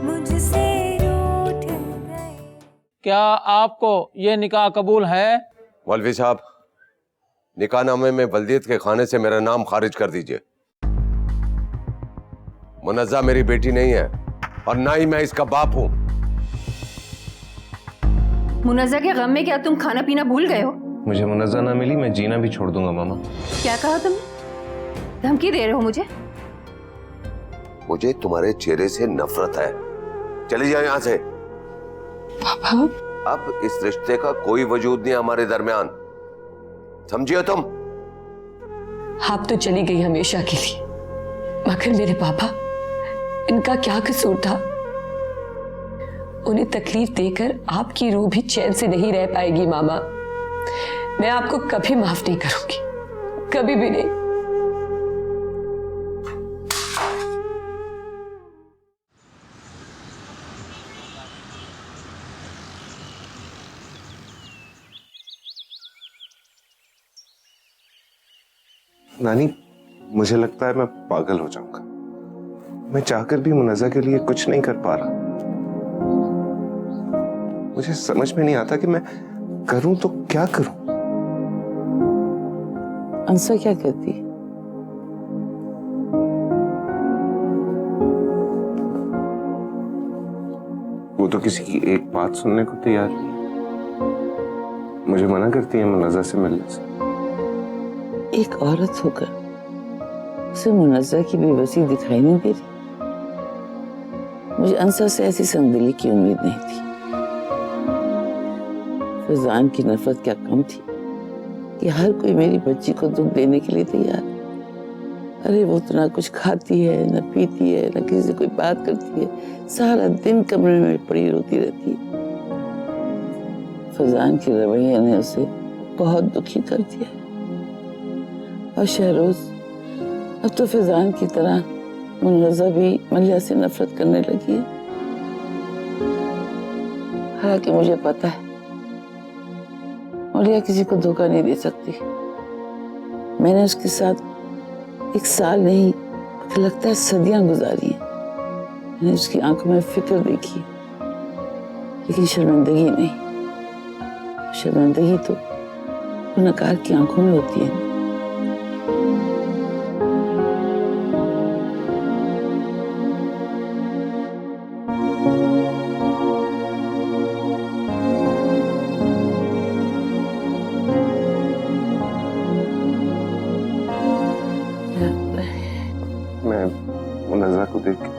मुझसे रूठ गए। क्या आपको ये निकाह कबूल है? मौलवी साहब, निकाहनामे में वल्दियत के खाने से मेरा नाम खारिज कर दीजिए। मुनज़्ज़ा मेरी बेटी नहीं है और ना ही मैं इसका बाप हूं। मुनज़्ज़ा के गम में क्या तुम खाना पीना भूल गए हो? मुझे मुनज़्ज़ा ना मिली, मैं जीना भी छोड़ दूंगा मामा। क्या कहा तुमने? धमकी दे रहे हो मुझे? मुझे तुम्हारे चेहरे से नफरत है। चली जाओ यहां से। पापा, अब इस रिश्ते का कोई वजूद नहीं हमारे दरमियान, समझिए तुम? आप तो चली गई हमेशा के लिए, मगर मेरे पापा, इनका क्या कसूर था? उन्हें तकलीफ देकर आपकी रूह भी चैन से नहीं रह पाएगी मामा। मैं आपको कभी माफ नहीं करूंगी, कभी भी नहीं। नानी, मुझे लगता है मैं पागल हो जाऊंगा। मैं चाहकर भी मुनज़्ज़ा के लिए कुछ नहीं कर पा रहा। मुझे समझ में नहीं आता कि मैं करूं तो क्या करूं। अंसा क्या कहती? वो तो किसी की एक बात सुनने को तैयार नहीं। मुझे मना करती है मुनज़्ज़ा से मिलने से। एक औरत होकर उसे मुनज़्ज़ा की बेबसी दिखाई नहीं दे रही। मुझे अंसा से ऐसी संगदिली की उम्मीद नहीं थी। फैजान की नफरत क्या कम थी कि हर कोई मेरी बच्ची को दुख देने के लिए तैयार है। अरे वो तो ना कुछ खाती है, न पीती है, न किसी से कोई बात करती है, सारा दिन कमरे में पड़ी रोती रहती है। फैजान के रवैये ने उसे बहुत दुखी कर दिया है। और शहरोज, अब तो फैजान की तरह मुनज़्ज़ा भी मलिया से नफरत करने लगी है। हालांकि मुझे पता है मलिया किसी को धोखा नहीं दे सकती। मैंने उसके साथ 1 साल नहीं, लगता है सदियां गुजारी हैं। मैंने उसकी आंखों में फिक्र देखी, लेकिन शर्मिंदगी नहीं। शर्मिंदगी तो गुनहगार की आंखों में होती है। मैं मुनज़्ज़ा को देख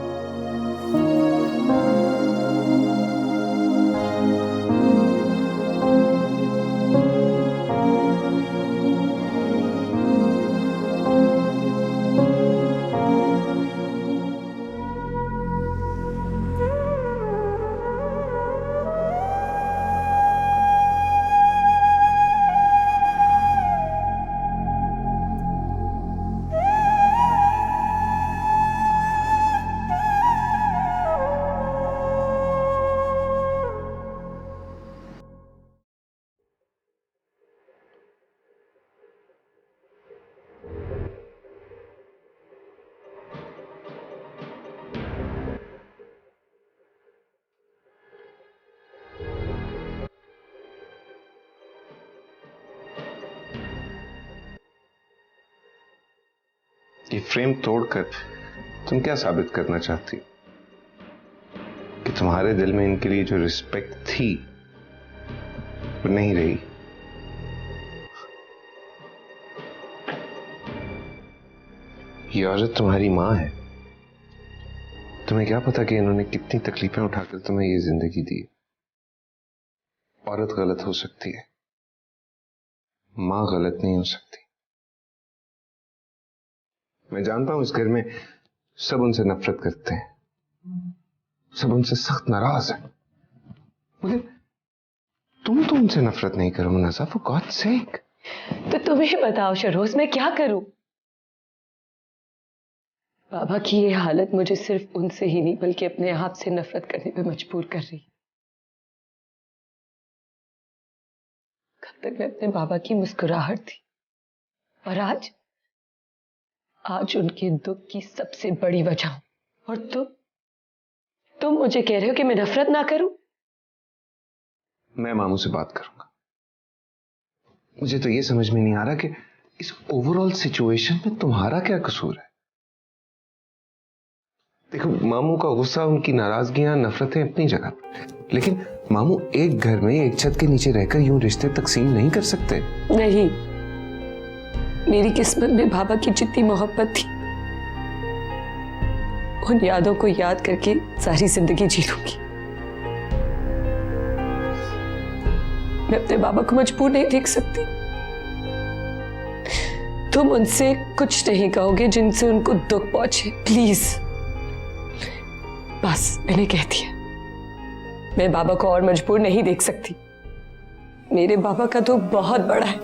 ये फ्रेम तोड़कर तुम क्या साबित करना चाहती हो? कि तुम्हारे दिल में इनके लिए जो रिस्पेक्ट थी वो नहीं रही। ये औरत तुम्हारी मां है। तुम्हें क्या पता कि इन्होंने कितनी तकलीफें उठाकर तुम्हें ये जिंदगी दी। औरत गलत हो सकती है, मां गलत नहीं हो सकती। मैं जानता हूं इस घर में सब उनसे नफरत करते हैं, सब उनसे सख्त नाराज हैं, मगर तुम तो उनसे नफरत नहीं करो मुनज़्ज़ा, फॉर गॉड्स सेक। तो तुम्हें बताओ शहरोज, मैं क्या करूं? बाबा की ये हालत मुझे सिर्फ उनसे ही नहीं बल्कि अपने आप से नफरत करने पे मजबूर कर रही। कब तक मैं अपने बाबा की मुस्कुराहट थी, और आज उनके दुख की सबसे बड़ी वजह। और तुम मुझे कह रहे हो कि मैं नफरत ना करूं? मैं मामू से बात करूंगा। मुझे तो ये समझ में नहीं आ रहा कि इस ओवरऑल सिचुएशन में तुम्हारा क्या कसूर है। देखो, मामू का गुस्सा, उनकी नाराजगियां, नफरतें अपनी जगह पर, लेकिन मामू एक घर में एक छत के नीचे रहकर यूं रिश्ते तकसीम नहीं कर सकते। नहीं, मेरी किस्मत में बाबा की जितनी मोहब्बत थी, उन यादों को याद करके सारी जिंदगी जी लूंगी। मैं अपने बाबा को मजबूर नहीं देख सकती। तुम उनसे कुछ नहीं कहोगे जिनसे उनको दुख पहुंचे, प्लीज। बस मैंने कह दिया, मैं बाबा को और मजबूर नहीं देख सकती। मेरे बाबा का दुख बहुत बड़ा है।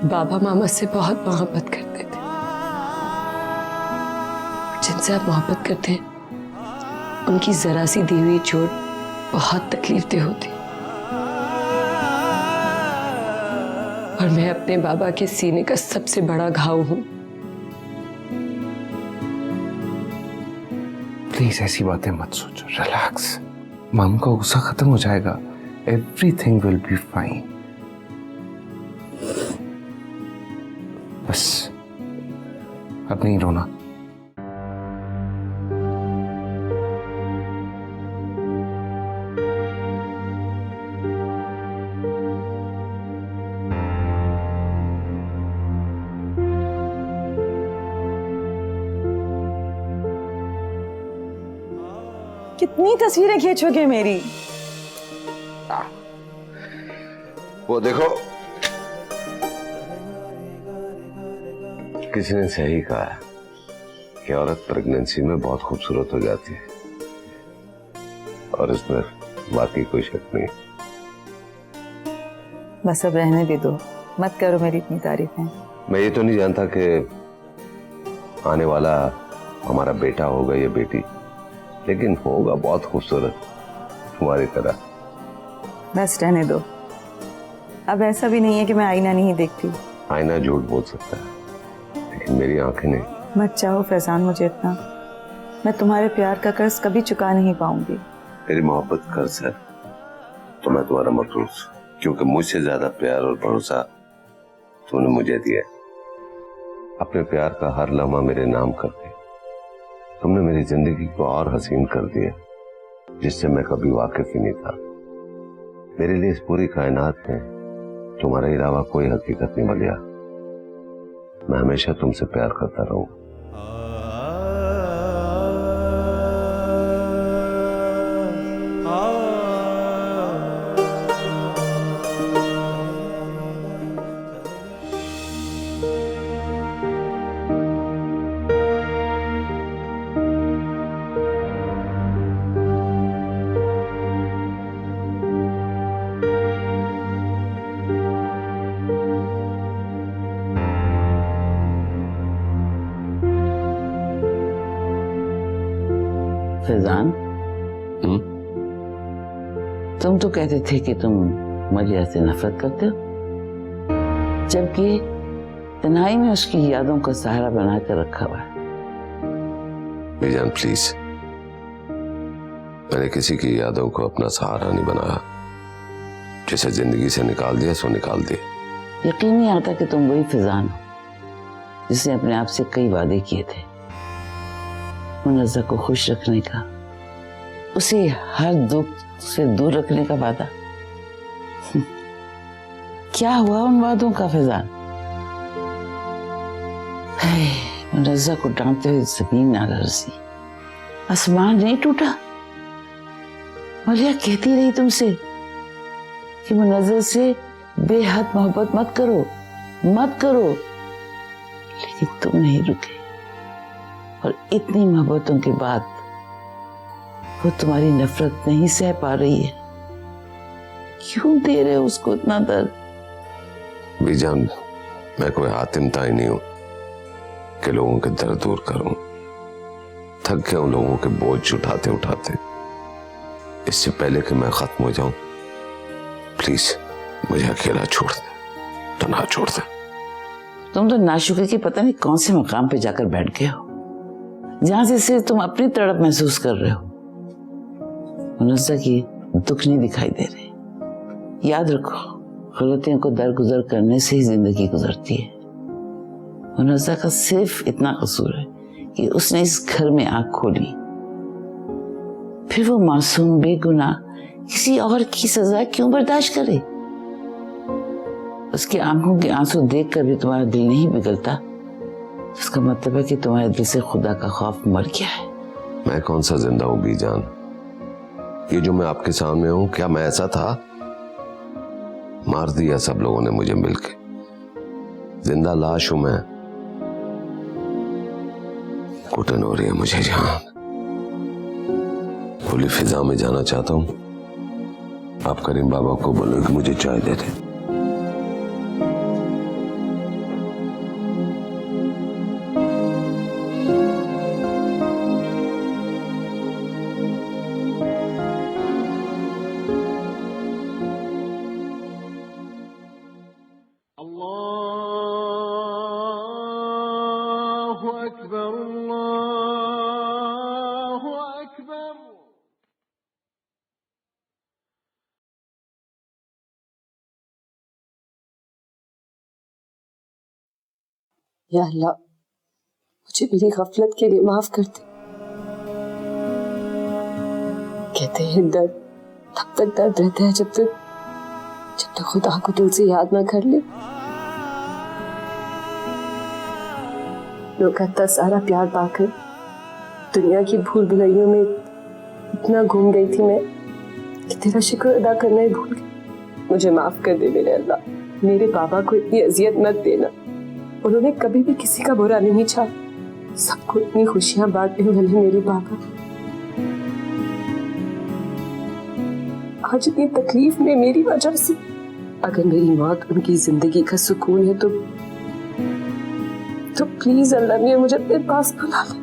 बाबा मामा से बहुत मोहब्बत करते थे। जिनसे आप मोहब्बत करते हैं, उनकी जरा सी दी हुई चोट बहुत तकलीफदेह होती। और मैं अपने बाबा के सीने का सबसे बड़ा घाव हूं। प्लीज ऐसी बातें मत सोचो, रिलैक्स। मामू का गुस्सा खत्म हो जाएगा। Everything will be fine. बस अब नहीं रोना। कितनी तस्वीरें खींचोगे मेरी? वो देखो, किसी ने सही कहा है कि औरत प्रेगनेंसी में बहुत खूबसूरत हो जाती है, और इसमें बाकी कोई शक नहीं। बस अब रहने भी दो, मत करो मेरी इतनी तारीफें। मैं ये तो नहीं जानता कि आने वाला हमारा बेटा होगा या बेटी, लेकिन होगा बहुत खूबसूरत, तुम्हारी तरह। बस रहने दो। अब ऐसा भी नहीं है कि मैं आईना नहीं देखती। आईना झूठ बोल सकता है, लेकिन मेरी आंखें नहीं। मत चाहो फैजान मुझे इतना। मैं तुम्हारे प्यार का कर्ज कभी चुका नहीं पाऊंगी। मेरी मोहब्बत कर्ज है तो मैं तुम्हारा मकरूज, क्योंकि मुझसे ज्यादा प्यार और भरोसा तुमने मुझे दिया। अपने प्यार का हर लम्हा मेरे नाम कर दिया। तुमने मेरी जिंदगी को और हसीन कर दिया, जिससे मैं कभी वाकिफ ही नहीं था। मेरे लिए इस पूरी कायनात में तुम्हारे अलावा कोई हकीकत नहीं बलिया। मैं हमेशा तुमसे प्यार करता रहूंगा। फैजान, तुम तो कहते थे कि तुम मरिया से नफरत करते हो, जबकि तन्हाई में उसकी यादों का सहारा बनाकर रखा हुआ है। बीजान प्लीज, मैंने किसी की यादों को अपना सहारा नहीं बनाया। जिसे जिंदगी से निकाल दिया सो निकाल दिया। यकीन नहीं आता कि तुम वही फैजान हो जिसने अपने आप से कई वादे किए थे। मुनज़्ज़ा को खुश रखने का, उसे हर दुख से दूर रखने का वादा। क्या हुआ उन वादों का फैजान? मुनज़्ज़ा को डांटते हुए जमीन ना लरज़ी, आसमान नहीं टूटा। मलिया कहती रही तुमसे कि मुनज़्ज़ा से बेहद मोहब्बत मत करो, मत करो, लेकिन तुम नहीं रुके। और इतनी मोहब्बतों के बाद वो तुम्हारी नफरत नहीं सह पा रही है। क्यों दे रहे हो उसको इतना दर्द? बीजान, मैं कोई हातिम ताई नहीं हूं कि लोगों के दर्द दूर करूं। थक गया हूं लोगों के बोझ उठाते उठाते। इससे पहले कि मैं खत्म हो जाऊं, प्लीज मुझे अकेला छोड़ दे, तन्हा छोड़ दे। तुम तो नाशुक्र के पता नहीं कौन से मकाम पे जाकर बैठ गए हो, जहां से सिर्फ तुम अपनी तड़प महसूस कर रहे हो। मुनस्सा की दुख नहीं दिखाई दे रहे। याद रखो, गलतियों को दरगुजर करने से ही जिंदगी गुजरती है। मुनस्सा का सिर्फ इतना कसूर है कि उसने इस घर में आंख खोली, फिर वो मासूम बेगुनाह किसी और की सजा क्यों बर्दाश्त करे? उसकी आंखों के आंसू देखकर भी तुम्हारा दिल नहीं पिघलता, इसका मतलब है कि तुम्हारे दिल से खुदा का खौफ मर गया है। मैं कौन सा जिंदा हूं बीजान? ये जो मैं आपके सामने हूं, क्या मैं ऐसा था? मार दिया सब लोगों ने मुझे मिलके। जिंदा लाश हूं मैं। घुटन हो रही है मुझे जान। खुली फिजा में जाना चाहता हूं। आप करीम बाबा को बोलो कि मुझे चाय दे दे। या अल्लाह, मुझे मेरी गफलत के लिए माफ कर दे। कहते हैं दर्द तब तक दर्द रहता है जब तक खुदा को दिल से याद ना कर ले। लोग इतना सारा प्यार पाकर दुनिया की भूल भुलैयों में इतना घूम गई थी मैं कि तेरा शुक्र अदा करना ही भूल गई। मुझे माफ कर दे मेरे अल्लाह। मेरे बाबा को इतनी अजियत मत देना। उन्होंने कभी भी किसी का बुरा नहीं चाहा, सबको इतनी खुशियां बांटने वाले मेरे बाबा आज इतनी तकलीफ में मेरी वजह से। अगर मेरी मौत उनकी जिंदगी का सुकून है तो प्लीज अल्लाह मियां मुझे अपने पास बुला ले।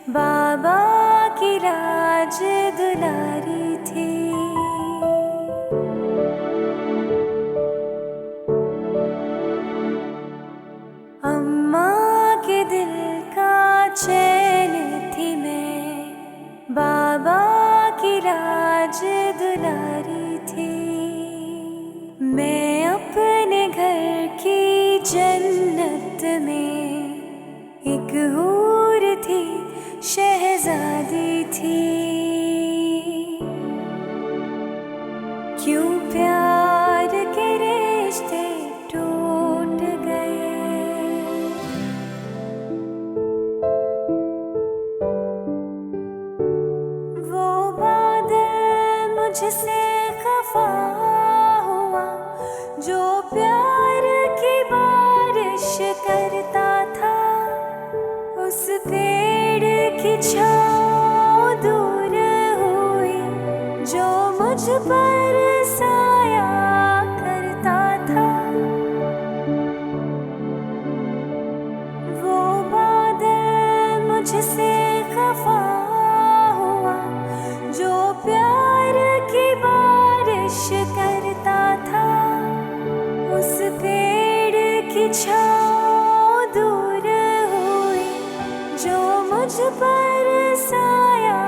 बाबा की राज दुलारी थी। अम्मा के दिल का चैन थी मैं, बाबा की राज दुलारी थी। मैं अपने घर की जन्नत में एक हूर थी, शहजादी थी। क्यों प्यार के रिश्ते टूट गए, वो बादल मुझसे खफा हुआ जो प्यार की बारिश करता था। उस पेड़ की छाँव दूर हुई जो मुझ पर साया करता था। वो बादल मुझसे खफा हुआ जो प्यार की बारिश करता था। उस पेड़ की छाँव दूर हुई पर साया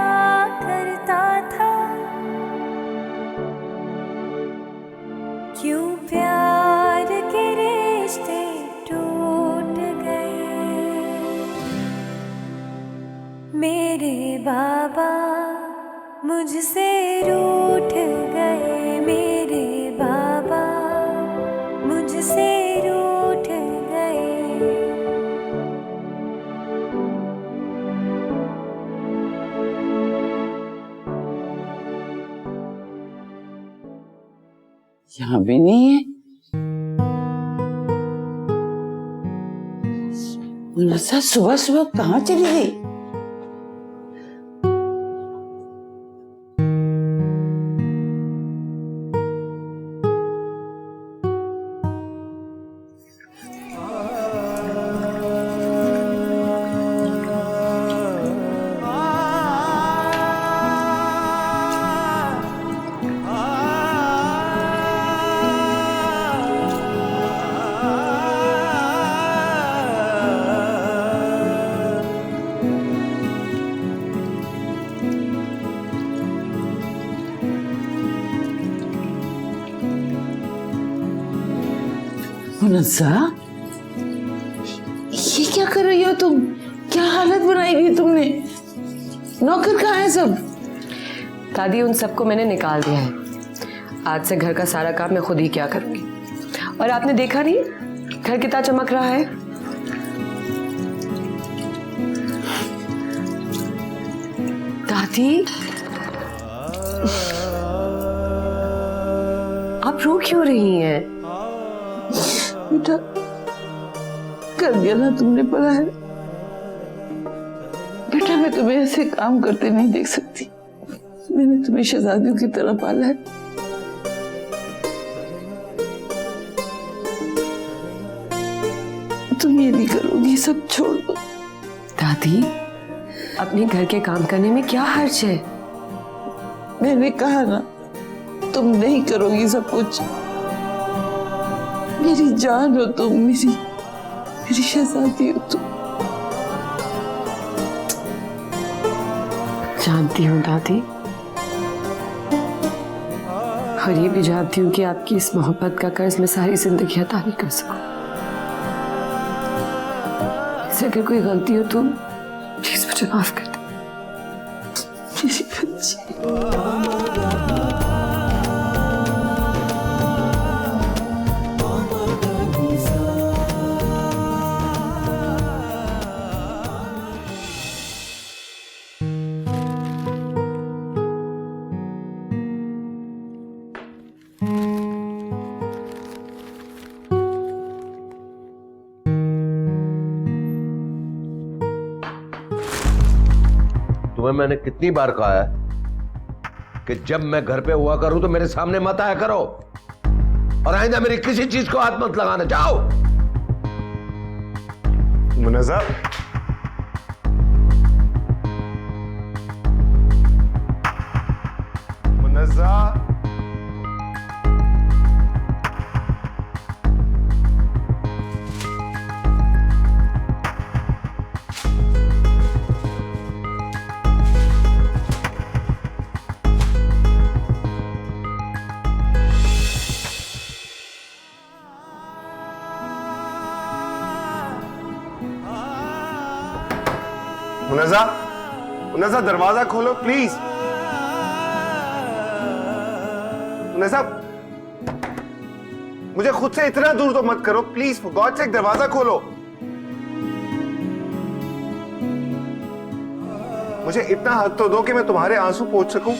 करता था। क्यों प्यार के रिश्ते टूट गए। मेरे बाबा मुझसे रूठ गए। मेरे बाबा मुझसे रूठ गए। यहाँ भी नहीं है। मुनस्सा सुबह सुबह कहाँ चली गई? मुनस्सा, ये क्या कर रही हो तुम? क्या हालत बनाई हुई तुमने? नौकर कहाँ है सब? दादी उन सबको मैंने निकाल दिया है। आज से घर का सारा काम मैं खुद ही क्या करूंगी। और आपने देखा नहीं घर कितना चमक रहा है। दादी आप रो क्यों रही हैं? बेटा, कर दिया ना तुमने पड़ा है। बेटा, मैं तुम्हें ऐसे काम करते नहीं देख सकती। मैंने तुम्हें शहजादियों की तरह पाला है। तुम ये नहीं करोगी, सब छोड़ दो। दादी अपने घर के काम करने में क्या हर्ज है? मैंने कहा ना, तुम नहीं करोगी सब कुछ। मेरी जान हो तुम, मेरी शहजादी हो तुम। जानती हूँ दादी, और ये भी जानती हूँ कि आपकी इस मोहब्बत का कर्ज मैं सारी जिंदगी अदा नहीं कर सकूं। इससे अगर कोई गलती हो तो प्लीज मुझे माफ कर दे। मेरी बच्ची। तुम्हें मैंने कितनी बार कहा है कि जब मैं घर पे हुआ करूं तो मेरे सामने मत आया करो, और आइंदा मेरी किसी चीज को हाथ मत लगाना। जाओ। मुनज़्ज़ा, मुनज़्ज़ा, मुनज़्ज़ा, मुनज़्ज़ा दरवाजा खोलो प्लीज। मुनज़्ज़ा, मुझे खुद से इतना दूर तो मत करो प्लीज, फॉर गॉड सेक दरवाजा खोलो। मुझे इतना हक तो दो कि मैं तुम्हारे आंसू पोंछ सकूं।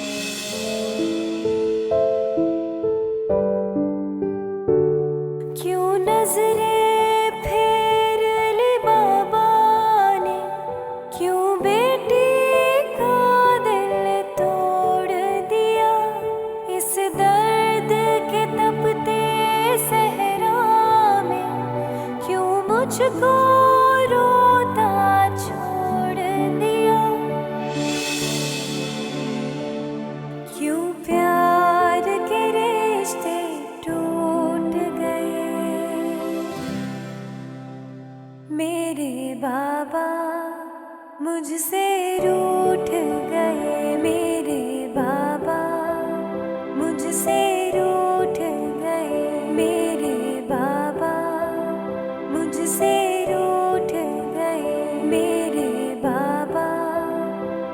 क्यों नजरें फेर ली बाबा ने, क्यों बेटी का दिल तोड़ दिया। इस दर्द के तपते सहरा में क्यों मुझको रोता छोड़ दिया। क्यों प्यार के रिश्ते टूट गए। मेरे बाबा मुझसे रूठ गए मेरे बाबा, मुझसे रूठ गए मेरे बाबा, मुझसे रूठ गए मेरे बाबा,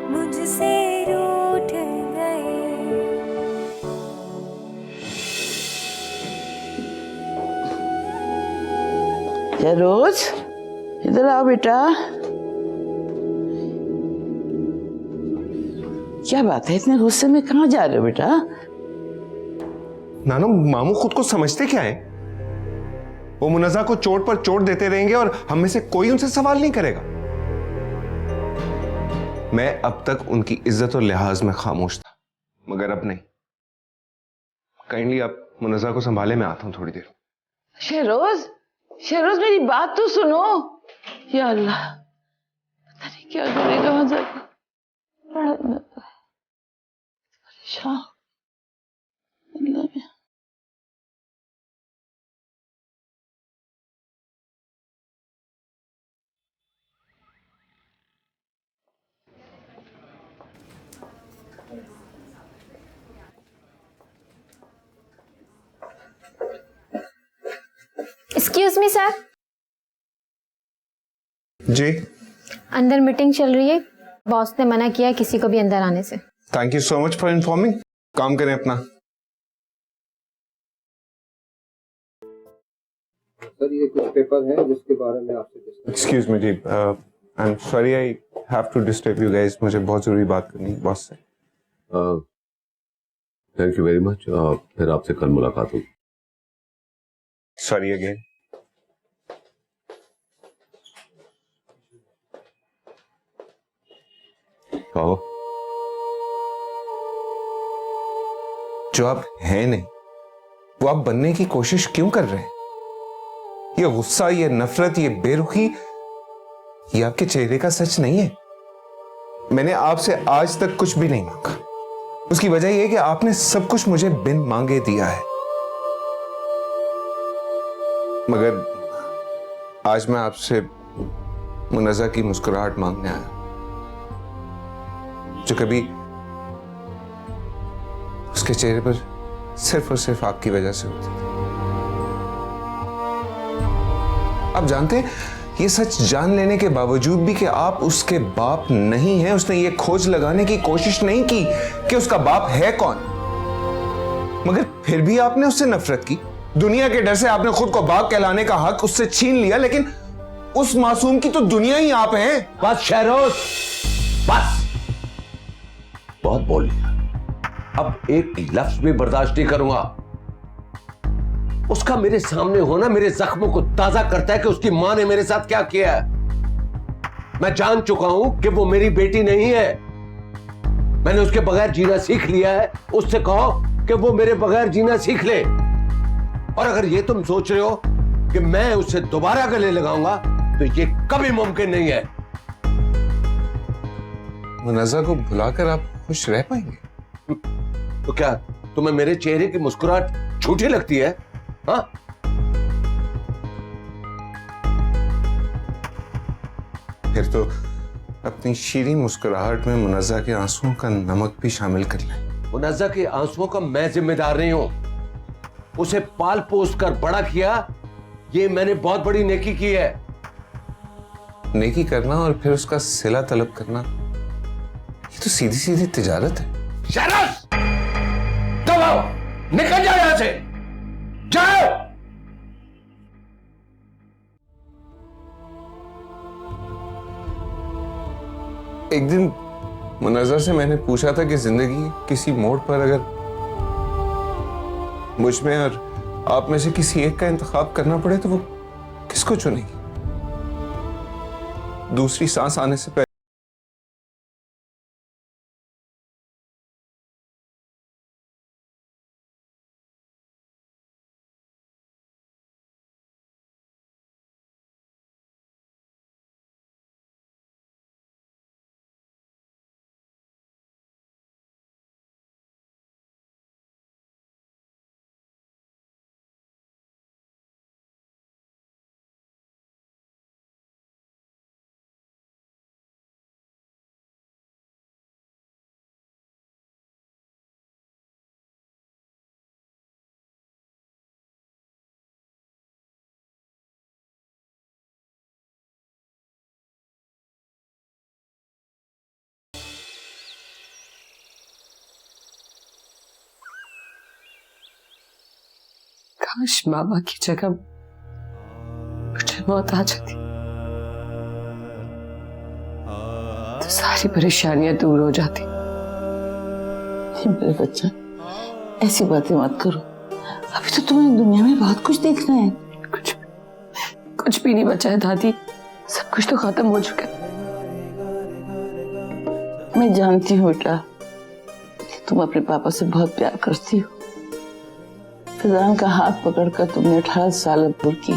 मुझसे रूठ गए। रोज इधर आओ बेटा। क्या बात है, इतने गुस्से में कहाँ जा रहे हो बेटा? नानो, मामू खुद को समझते क्या है? वो मुनज़्ज़ा को चोट पर चोट देते रहेंगे और हम में से कोई उनसे सवाल नहीं करेगा। मैं अब तक उनकी इज्जत और लिहाज में खामोश था, मगर अब नहीं। काइंडली आप मुनज़्ज़ा को संभाले, मैं आता हूं थोड़ी देर। शहरोज, शहरोज मेरी बात तो सुनो। या अल्लाह, पता नहीं क्या करेगा वहां जाकर। परेशान। Excuse me sir. जी, अंदर मीटिंग चल रही है, बॉस ने मना किया किसी को भी अंदर आने से। Thank you so much for informing. काम करें अपना। सर ये कुछ पेपर है जिसके बारे में आपसे excuse me ji, I am sorry, I have to disturb you guys. मुझे बहुत जरूरी बात करनी है बॉस से। Thank you very much. फिर आपसे कल मुलाकात होगी। Sorry again. कहो। जो आप हैं नहीं, वो आप बनने की कोशिश क्यों कर रहे हैं? ये गुस्सा, ये नफरत, ये बेरुखी, ये आपके चेहरे का सच नहीं है। मैंने आपसे आज तक कुछ भी नहीं मांगा। उसकी वजह यह है कि आपने सब कुछ मुझे बिन मांगे दिया है। मगर आज मैं आपसे मुनज़्ज़ा की मुस्कुराहट मांगने आया, जो कभी उसके चेहरे पर सिर्फ और सिर्फ आपकी वजह से होती थी। आप जानते हैं, ये सच जान लेने के बावजूद भी कि आप उसके बाप नहीं हैं, उसने ये खोज लगाने की कोशिश नहीं की कि उसका बाप है कौन। मगर फिर भी आपने उससे नफरत की। दुनिया के डर से आपने खुद को बाप कहलाने का हक उससे छीन लिया, लेकिन उस मासूम की तो दुनिया ही आप हैं। बस शहरोज, बस बहुत बोल लिया। अब एक लफ्ज भी बर्दाश्त नहीं करूंगा। उसका मेरे सामने होना मेरे जख्मों को ताजा करता है कि उसकी मां ने मेरे साथ क्या किया है। मैं जान चुका हूं कि वो मेरी बेटी नहीं है। मैंने उसके बगैर जीना सीख लिया है। उससे कहो कि वो मेरे बगैर जीना सीख ले। और अगर ये तुम सोच रहे हो कि मैं उससे दोबारा गले लगाऊंगा, तो ये कभी मुमकिन नहीं है। मुनज़्ज़ा को भुलाकर आप खुश रह पाएंगे? तो क्या तुम्हें मेरे चेहरे की मुस्कुराहट झूठी लगती है? हाँ? फिर तो अपनी शीरीं मुस्कुराहट में मुनज़्ज़ा के आंसुओं का नमक भी शामिल कर लें। मुनज़्ज़ा के आंसुओं का मैं जिम्मेदार नहीं हूं। उसे पाल पोस कर बड़ा किया, ये मैंने बहुत बड़ी नेकी की है। नेकी करना और फिर उसका सिला तलब करना, ये तो सीधी सीधी तिजारत है। शहरोज, दबाओ, निकल जाओ यहां से, जाओ। एक दिन मुनज़्ज़ा से मैंने पूछा था कि जिंदगी किसी मोड़ पर अगर मुझ में और आप में से किसी एक का इंतखाब करना पड़े तो वो किसको चुनेगी? दूसरी सांस आने से पहले काश मामा की जगह मुझे मौत आ जाती तो सारी परेशानियां दूर हो जाती। मेरे बच्चा, ऐसी बातें मत करो। अभी तो तुम्हें दुनिया में बहुत कुछ देखना है। कुछ भी नहीं बचा है दादी, सब कुछ तो खत्म हो चुका है। मैं जानती हूँ बेटा कि तुम अपने पापा से बहुत प्यार करती हो। फैजान का हाथ पकड़कर तुमने 18 साल पूरी की,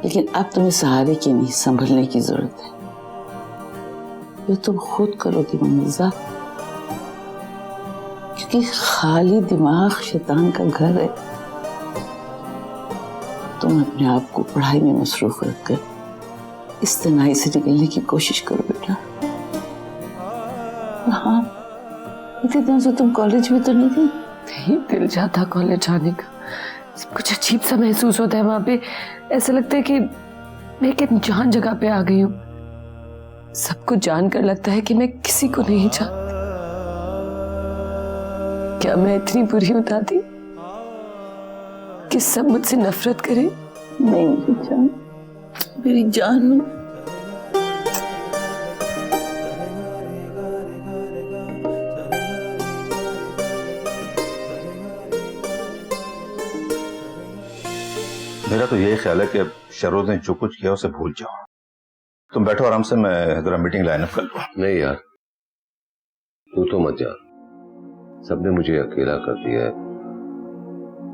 लेकिन अब तुम्हें सहारे की नहीं, संभलने की जरूरत है। ये तुम खुद करोगी मुन्नज़ा, क्योंकि खाली दिमाग शैतान का घर है। तुम अपने आप को पढ़ाई में मसरूफ रखकर इस तनाई से निकलने की कोशिश करो बेटा। हाँ, इतने दिनों से तुम कॉलेज में तो नहीं थी? नहीं दिल जाता कॉलेज जाने का, सब कुछ अजीब सा महसूस होता है वहां पे। ऐसा लगता है कि मैं एक अनजान जगह पे आ गई हूँ। सब कुछ जानकर लगता है कि मैं किसी को नहीं जानती। क्या मैं इतनी बुरी हूँ दादी कि सब मुझसे नफरत करें? नहीं मेरी जान, मेरी जान। मेरा तो यही ख्याल है कि शहरोज ने जो कुछ किया उसे भूल जाओ। तुम बैठो आराम से, मैं जरा मीटिंग लाइन अप कर लूं। नहीं यार, तू तो मत जा। सबने मुझे अकेला कर दिया है।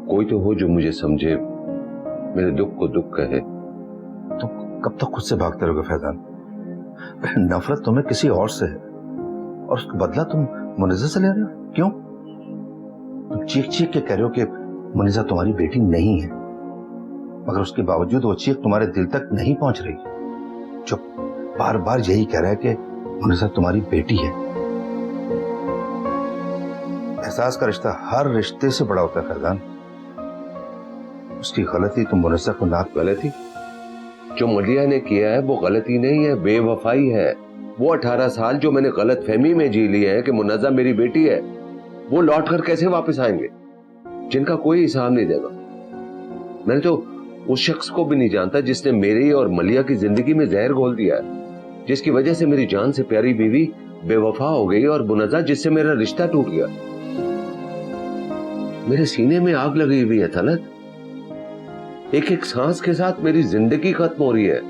कोई तो हो जो मुझे समझे, मेरे दुख को दुख कहे। तुम कब तक खुद से भागते रहोगे फैजान? नफरत तुम्हें किसी और से है और उसका बदला तुम मुनीजा से ले रहे हो। क्यों? तुम चीख चीख के कह रहे हो कि मुनीजा तुम्हारी बेटी नहीं है, मगर उसके बावजूद वो चीख तुम्हारे दिल तक नहीं पहुंच रही। जो बार बार यही कह रहा है कि मुनीजा तुम्हारी बेटी है। एहसास का रिश्ता हर रिश्ते से बड़ा होता है फैजान। उसकी गलती तुम मुनीजा को नाक गलती जो मलिया ने किया है वो गलती नहीं है, बेवफाई है। वो 18 साल जो मैंने गलत फहमी में जी ली है कि मुन्नज़ा मेरी बेटी है, वो लौट कर कैसे वापस आएंगे जिनका कोई हिसाब नहीं देगा। मैंने तो उस शख्स को भी नहीं जानता जिसने मेरी और मलिया की जिंदगी में जहर घोल दिया है, जिसकी वजह से मेरी जान से प्यारी बीवी बेवफा हो गई और मुन्नज़ा जिससे मेरा रिश्ता टूट गया। मेरे सीने में आग लगी हुई है तलत। एक एक सांस के साथ मेरी जिंदगी खत्म हो रही है।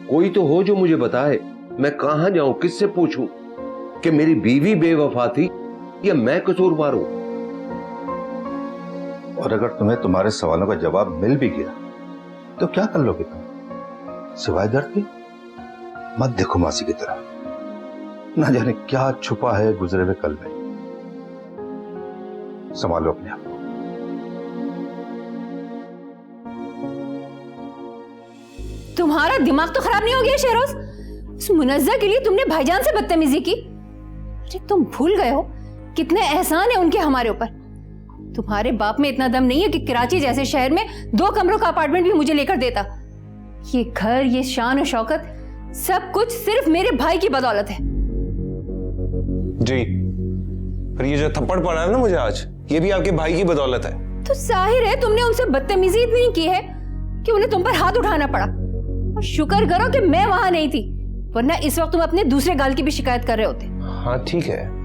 कोई तो हो जो मुझे बताए मैं कहां जाऊं, किससे पूछूं कि मेरी बीवी बेवफा थी या मैं कसूरवार हूं। और अगर तुम्हें तुम्हारे सवालों का जवाब मिल भी गया तो क्या कर लोगे तुम? सिवाय दर्द के मत देखो मासी की तरफ। ना जाने क्या छुपा है गुजरे हुए कल में। संभालो अपने आप। तुम्हारा दिमाग तो खराब नहीं हो गया शहरोज? उस मुनज़्ज़ा के लिए तुमने भाईजान से बदतमीजी की। अरे तुम भूल गए हो कितने एहसान है उनके हमारे ऊपर। तुम्हारे बाप में इतना दम नहीं है कि कराची जैसे शहर में 2 कमरों का अपार्टमेंट भी मुझे लेकर देता। ये घर, ये शान और शौकत, सब कुछ सिर्फ मेरे भाई की बदौलत है। जी, पर ये जो थप्पड़ पड़ा है ना मुझे आज, ये भी आपके भाई की बदौलत है। तो जाहिर है तुमने उनसे बदतमीजी इतनी की है कि उन्हें तुम पर हाथ उठाना पड़ा। और शुक्र करो कि मैं वहां नहीं थी, वरना इस वक्त तुम अपने दूसरे गाल की भी शिकायत कर रहे होते। हाँ ठीक है,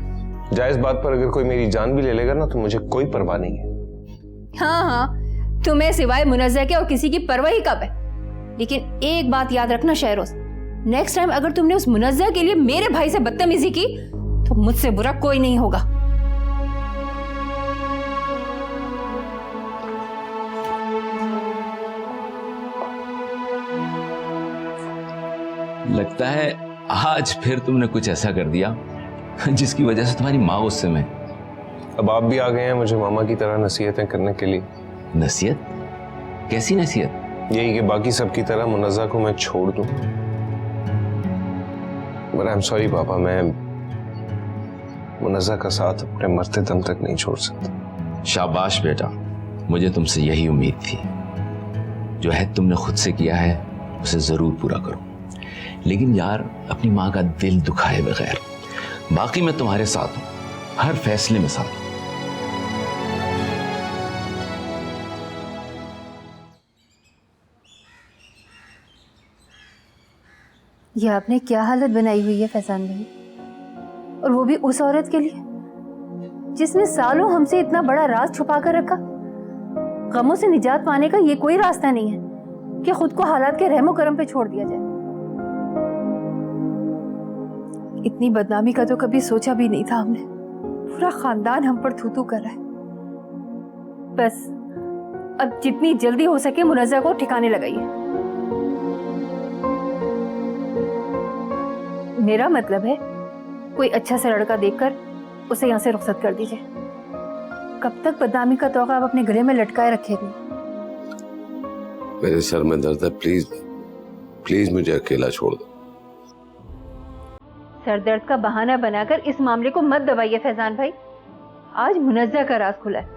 जायज बात पर अगर कोई मेरी जान भी ले लेगा ना तो मुझे कोई परवाह नहीं है। हाँ हाँ, तुम्हें सिवाय मुनज़्ज़ा के और किसी की परवाह ही कब है। लेकिन एक बात याद रखना शहरोज, नेक्स्ट टाइम अगर तुमने उस मुनज़्ज़ा के लिए मेरे भाई से बदतमीजी की तो मुझसे बुरा कोई नहीं होगा। लगता है आज फिर तुमने कुछ ऐसा कर दिया जिसकी वजह से तुम्हारी माँ गुस्से में। अब आप भी आ गए हैं मुझे मामा की तरह नसीहतें करने के लिए। नसीहत? कैसी नसीहत? यही कि बाकी सब की तरह मुनज़्ज़ा को मैं छोड़ दूं। बट आई एम सॉरी पापा, मैं मुनज़्ज़ा का साथ अपने मरते दम तक नहीं छोड़ सकता। शाबाश बेटा, मुझे तुमसे यही उम्मीद थी। जो है तुमने खुद से किया है उसे जरूर पूरा करो, लेकिन यार अपनी माँ का दिल दुखाए बगैर। बाकी मैं तुम्हारे साथ हूं, हर फैसले में साथ हूं। ये आपने क्या हालत बनाई हुई है फैजान भाई, और वो भी उस औरत के लिए जिसने सालों हमसे इतना बड़ा राज छुपा कर रखा। गमों से निजात पाने का ये कोई रास्ता नहीं है कि खुद को हालात के रहमो करम पे छोड़ दिया जाए। इतनी बदनामी का तो कभी सोचा भी नहीं था हमने। पूरा खानदान हम पर थू थू कर रहा है। बस अब जितनी जल्दी हो सके मुनज़्ज़ा को ठिकाने लगाइए। मेरा मतलब है कोई अच्छा सा लड़का देखकर उसे यहाँ से रुखसत कर दीजिए। कब तक बदनामी का तोगा आप अपने गले में लटकाए रखेंगे? मेरे सर में दर्द है, प्लीज प्लीज मुझे अकेला छोड़ दो। सर दर्द का बहाना बनाकर इस मामले को मत दबाइए फैजान भाई। आज मुनज़्ज़ा का राज खुला है,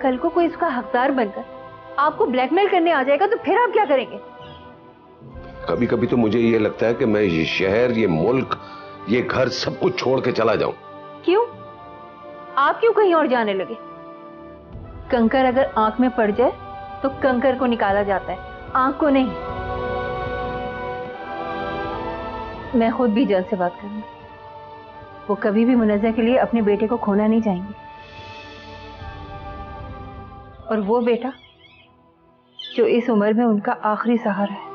कल को कोई इसका हकदार बनकर आपको ब्लैकमेल करने आ जाएगा तो फिर आप क्या करेंगे? कभी कभी तो मुझे ये लगता है कि मैं ये शहर, ये मुल्क, ये घर सब कुछ छोड़ के चला जाऊं। क्यों? आप क्यों कहीं और जाने लगे? कंकर अगर आंख में पड़ जाए तो कंकर को निकाला जाता है, आंख को नहीं। मैं खुद भी जन से बात करूंगी। वो कभी भी मुनज़्ज़ा के लिए अपने बेटे को खोना नहीं चाहेंगे, और वो बेटा जो इस उम्र में उनका आखिरी सहारा है।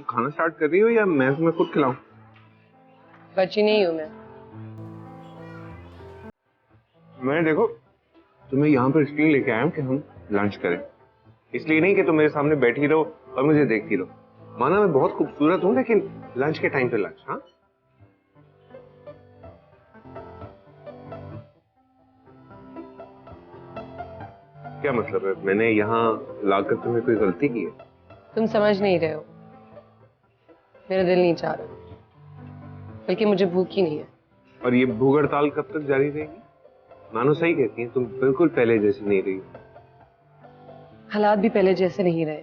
खाना स्टार्ट कर रही हो या मैं तुम्हें खुद खिलाऊं? बची नहीं हूं मैं देखो तुम्हें यहाँ पर इसलिए लेके आया हूँ कि हम लंच करें, इसलिए नहीं कि तुम मेरे सामने बैठी रहो और मुझे देखती रहो। माना मैं बहुत खूबसूरत हूँ, लेकिन लंच के टाइम पे लंच। हाँ, क्या मतलब है? मैंने यहाँ लाकर तुम्हें कोई गलती की है? तुम समझ नहीं रहे हो। मेरा दिल नहीं चाह रहा, बल्कि मुझे भूख ही नहीं है। और ये भूख हड़ताल कब तक जारी रहेगी? मानो सही कहती हैं, तुम बिल्कुल पहले जैसी नहीं रही। हालात भी पहले जैसे नहीं रहे।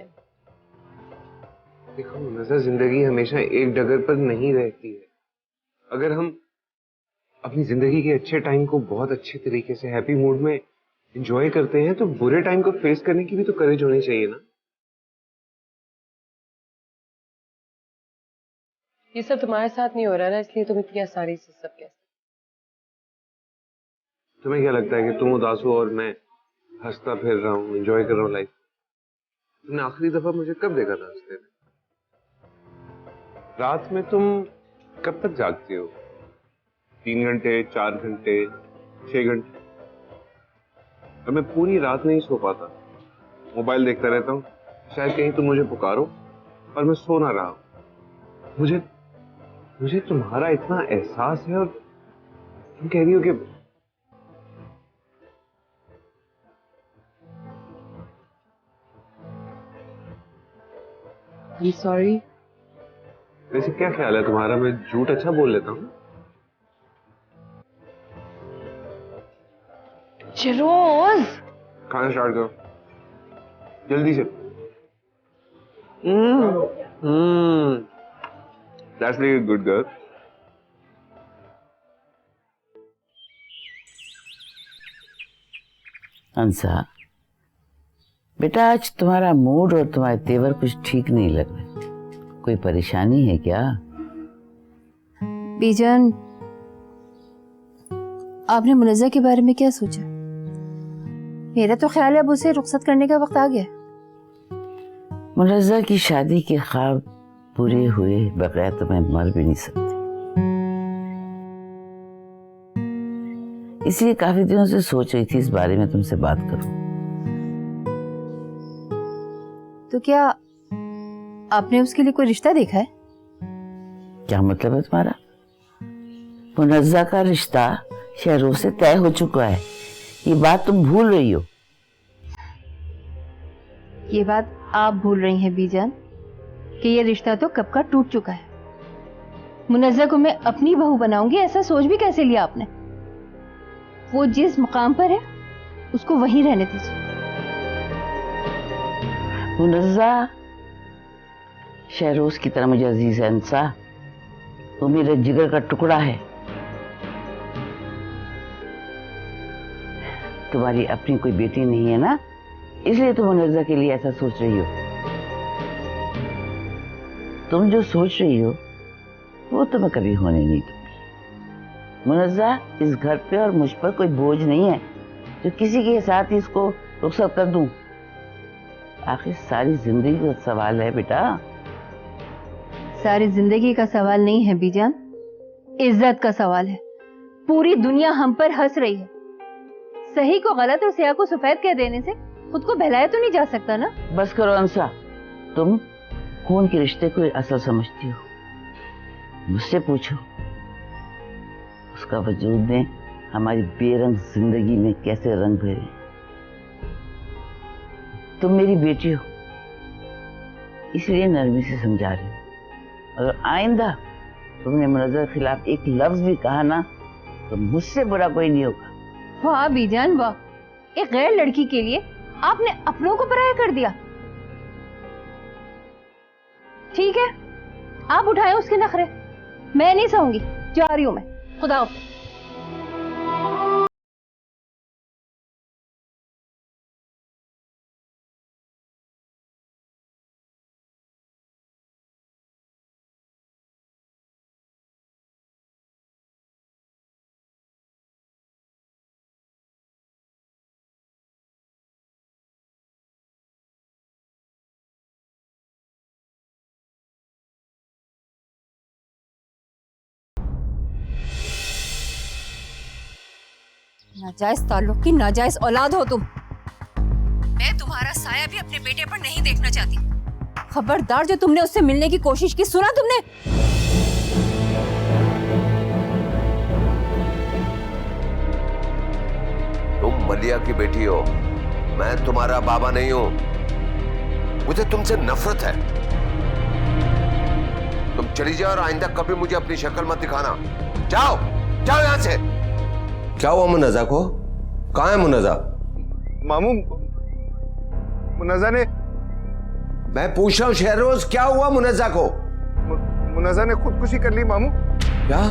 देखो मुनज़्ज़ा, जिंदगी हमेशा एक डगर पर नहीं रहती है। अगर हम अपनी जिंदगी के अच्छे टाइम को बहुत अच्छे तरीके से हैप्पी मूड में एंजॉय करते हैं, तो बुरे टाइम को फेस करने की भी तो करेज होनी चाहिए ना। ये सब तुम्हारे साथ नहीं हो रहा ना, इसलिए तुम इतनी आसानी से सब कहते। तुम्हें क्या लगता है कि तुम उदास हो और मैं हंसता फिर रहा हूँ, एंजॉय कर रहा हूँ लाइफ? तुमने आखिरी दफा मुझे कब देखा था हंसते हुए? रात में तुम कब तक जागती हो? 3 घंटे, 4 घंटे, 6 घंटे? और मैं पूरी रात नहीं सो पाता, मोबाइल देखता रहता हूँ, शायद कहीं तुम मुझे पुकारो और मैं सो ना रहा हूँ। मुझे तुम्हारा इतना एहसास है, और तुम कह रही हो कि I'm sorry। वैसे क्या ख्याल है तुम्हारा, मैं झूठ अच्छा बोल लेता हूँ? चिरोज, खाना स्टार्ट करो जल्दी से। That's really good girl। अंसा बेटा, आज तुम्हारा मूड और तुम्हारे तेवर कुछ ठीक नहीं लग रहे। कोई परेशानी है क्या? बीजान, आपने मुनज़्ज़ा के बारे में क्या सोचा? मेरा तो ख्याल है अब उसे रुखसत करने का वक्त आ गया। मुनज़्ज़ा की शादी के ख्वाब पूरे हुए बगैर तो मैं मर भी नहीं सकती, इसलिए काफी दिनों से सोच रही थी इस बारे में तुमसे बात करूं। तो क्या आपने उसके लिए कोई रिश्ता देखा है? क्या मतलब है तुम्हारा? मुनज़्ज़ा का रिश्ता शहरोज से तय हो चुका है, ये बात तुम भूल रही हो। ये बात आप भूल रही हैं बीजान कि ये रिश्ता तो कब का टूट चुका है। मुनज़्ज़ा को मैं अपनी बहू बनाऊंगी, ऐसा सोच भी कैसे लिया आपने? वो जिस मुकाम पर है उसको वहीं रहने दीजिए। मुनज़्ज़ा शहरोज की तरह मुझे अजीज है अंसा, वो मेरे जिगर का टुकड़ा है। तुम्हारी अपनी कोई बेटी नहीं है ना, इसलिए तुम मुनज़्ज़ा के लिए ऐसा सोच रही हो। तुम जो सोच रही हो वो तुम्हें कभी होने नहीं दूंगी। मुनज़्ज़ा इस घर पे और मुझ पर कोई बोझ नहीं है जो किसी के साथ ही इसको रुखसत कर दूं। आखिर सारी जिंदगी का सवाल है बेटा। सारी जिंदगी का सवाल नहीं है बीजान, इज्जत का सवाल है। पूरी दुनिया हम पर हंस रही है। सही को गलत और स्याह को सफेद कह देने से खुद को बहलाया तो नहीं जा सकता ना। बस करो अंसा, तुम खून के रिश्ते को असल समझती हो। मुझसे पूछो उसका वजूद ने हमारी बेरंग जिंदगी में कैसे रंग भरे। तुम मेरी बेटी हो इसलिए नरमी से समझा रही हूँ। अगर आइंदा तुमने मुनज़्ज़ा के खिलाफ एक लफ्ज भी कहा ना तो मुझसे बुरा कोई नहीं होगा। वाह बीजान वाह, एक गैर लड़की के लिए आपने अपनों को पराया कर दिया। ठीक है, आप उठाएं उसके नखरे, मैं नहीं सहूंगी। जा रही हूं मैं, खुदा हाफ़िज़। नाजायज ताल्लुक की नाजायज औलाद हो तुम। मैं तुम्हारा साया भी अपने बेटे पर नहीं देखना चाहती। खबरदार, जो तुमने उससे मिलने की कोशिश की, सुना तुमने? तुम मलिया की बेटी हो, मैं तुम्हारा बाबा नहीं हूं। मुझे तुमसे नफरत है। तुम चली जाओ और आइंदा कभी मुझे अपनी शक्ल मत दिखाना। जाओ जाओ यहां से। क्या हुआ मुनज़्ज़ा को? कहां है मुनज़्ज़ा? मामू, मुनज़्ज़ा ने, मैं पूछ रहा हूं शहरोज, क्या हुआ मुनज़्ज़ा को? मुनज़्ज़ा ने खुदकुशी कर ली मामू। क्या?